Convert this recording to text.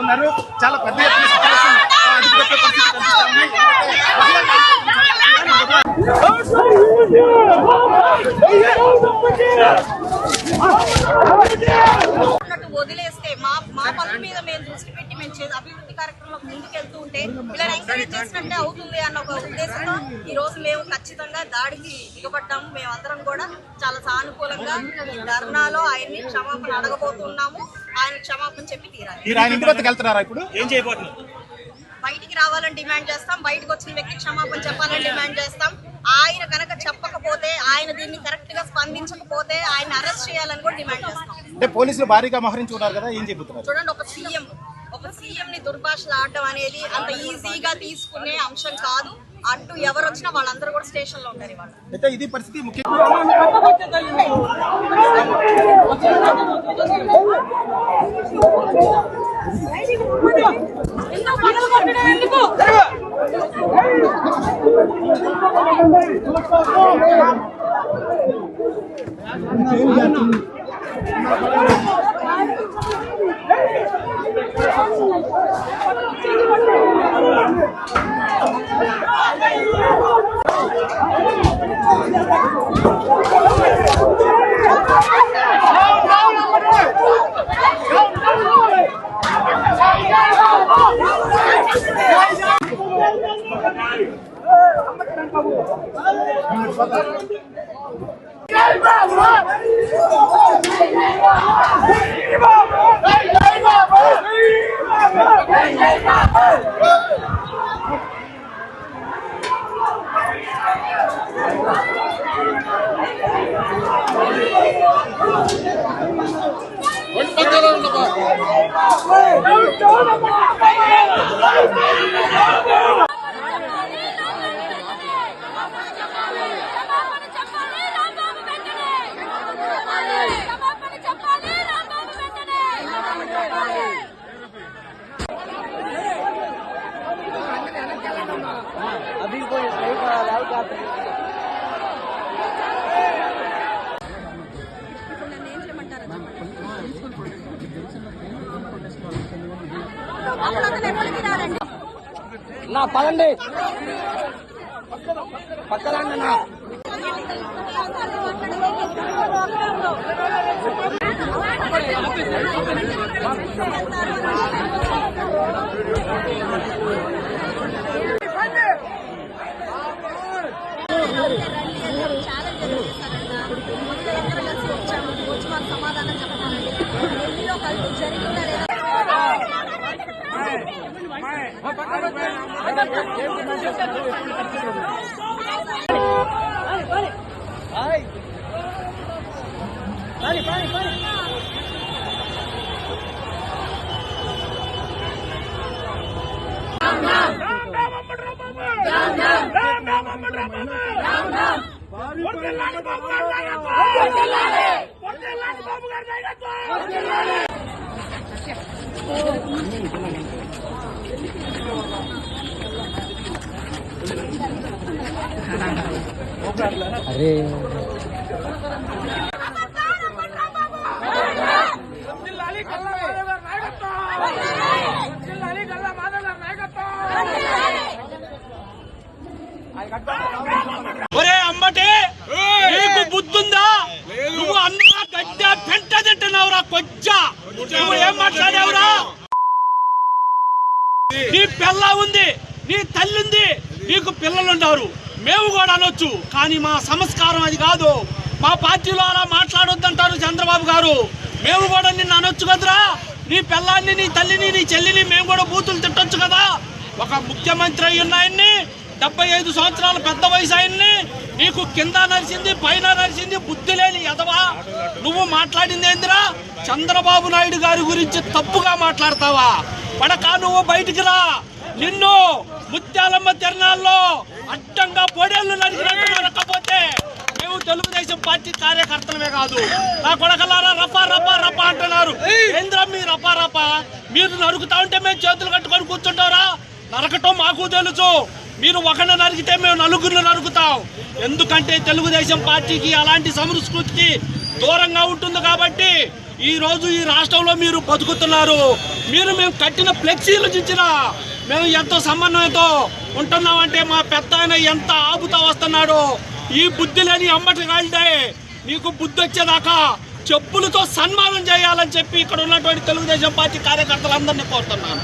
ఉన్నారు. చాలా పెద్ద ఎత్తున అదుపుపెట్టే పరిస్థితి వదిలేస్తే మా పనుల మీద మేము దృష్టి పెట్టి మేము అభివృద్ధి కార్యక్రమంలో ముందుకెళ్తూ ఉంటే ఇలా ఎంకరేజ్ చేసినట్టే అవుతుంది అన్న ఒక ఉద్దేశంతో ఈ రోజు మేము ఖచ్చితంగా దాడికి దిగబడ్డాము. మేమందరం కూడా చాలా సానుకూలంగా ఈ ధర్నాలో ఆయన్ని క్షమాపణ అడగబోతున్నాము. ఆయన క్షమాపణ చెప్పి తీరాలి. ఇప్పుడు ఏం చేయబోతున్నారు? బయటికి రావాలని డిమాండ్ చేస్తాం. బయటకు వచ్చిన వ్యక్తి క్షమాపణ చెప్పాలని డిమాండ్ చేస్తాం. ఆయన కనుక చెప్పకపోతే, ఆయన దీన్ని కరెక్ట్ గా స్పందించకపోతే ఆయన అరెస్ట్ చేయాలని కూడా డిమాండ్ చేస్తాం. అంటే పోలీసులు భారీగా మోహరించుకున్నారు కదా, ఏం చెబుతున్నారు? చూడండి, ఒక సీఎం ని దుర్భాషలు ఆడటం అనేది అంత ఈజీగా తీసుకునే అంశం కాదు. అటు ఎవరు వచ్చినా వాళ్ళందరూ కూడా స్టేషన్ లో ఉంటారు. ఇవాళ అయితే ఇది పరిస్థితి నా పదండి పక్కన సమాధానం చెప్పాలండి. ఢిల్లీలో జరిగిందా లేదా? అరే ఒరే అమ్మటే, నీకు బుద్ధుందా? నువ్వు అన్నా గడ్డ పెంట తింటున్నావురా కొజ్జా. నువ్వు ఏం మాట్లాడావురా? నీ పిల్ల ఉంది, నీ తల్లి ఉంది, నీకు పిల్లలుంటారు. మేము కూడా అనొచ్చు, కానీ మా సంస్కారం అది కాదు. మా పార్టీలో అలా మాట్లాడొద్దంటారు చంద్రబాబు గారు. మేము కూడా నిన్ను అనొచ్చు కదరా. నీ పిల్లాన్ని, నీ తల్లిని, నీ చెల్లిని మేము కూడా బూతులు తిట్టొచ్చు కదా. ఒక ముఖ్యమంత్రి అయి ఉన్నాయన్ని, 75 సంవత్సరాల పెద్ద వయసు ఆయన్ని, నీకు కింద నడిచింది పైన నడిచింది బుద్ధి లేని ఎదవా. నువ్వు మాట్లాడింది ఏందిరా? చంద్రబాబు నాయుడు గారి గురించి తప్పుగా మాట్లాడతావా? పడక నువ్వు బయటికి రా. నిన్ను ముత్యాలమ్మ తిరణాల్లో అడ్డంగా పొడేళ్లు నడిచినట్టు నడకపోతే మేము తెలుగుదేశం పార్టీ కార్యకర్తలమే కాదు. నా కొడకలారా రపా రపా రపా అంటున్నారు. ఏంద్రా మీ రపా రపా? మీరు నరుకుతా ఉంటే మేము చేతులు కట్టుకొని కూర్చుంటారా? నరకటం మాకు తెలుసు. మీరు ఒకరిని నరికితే మేము నలుగురిని నరుకుతాం. ఎందుకంటే తెలుగుదేశం పార్టీకి అలాంటి సంస్కృతికి దూరంగా ఉంటుంది కాబట్టి ఈ రోజు ఈ రాష్ట్రంలో మీరు బతుకుతున్నారు. మేము కట్టిన ఫ్లెక్సీలు చూసినా మేము ఎంతో సమన్వయంతో ఉంటున్నామంటే మా పెద్ద ఆయన ఎంత ఆపుతా వస్తున్నాడు. ఈ బుద్ధి లేని అమ్మటిగాళ్ళే నీకు బుద్ధి వచ్చేదాకా చెప్పులతో సన్మానం చేయాలని చెప్పి ఇక్కడ ఉన్నటువంటి తెలుగుదేశం పార్టీ కార్యకర్తలందరినీ కోరుతున్నాను.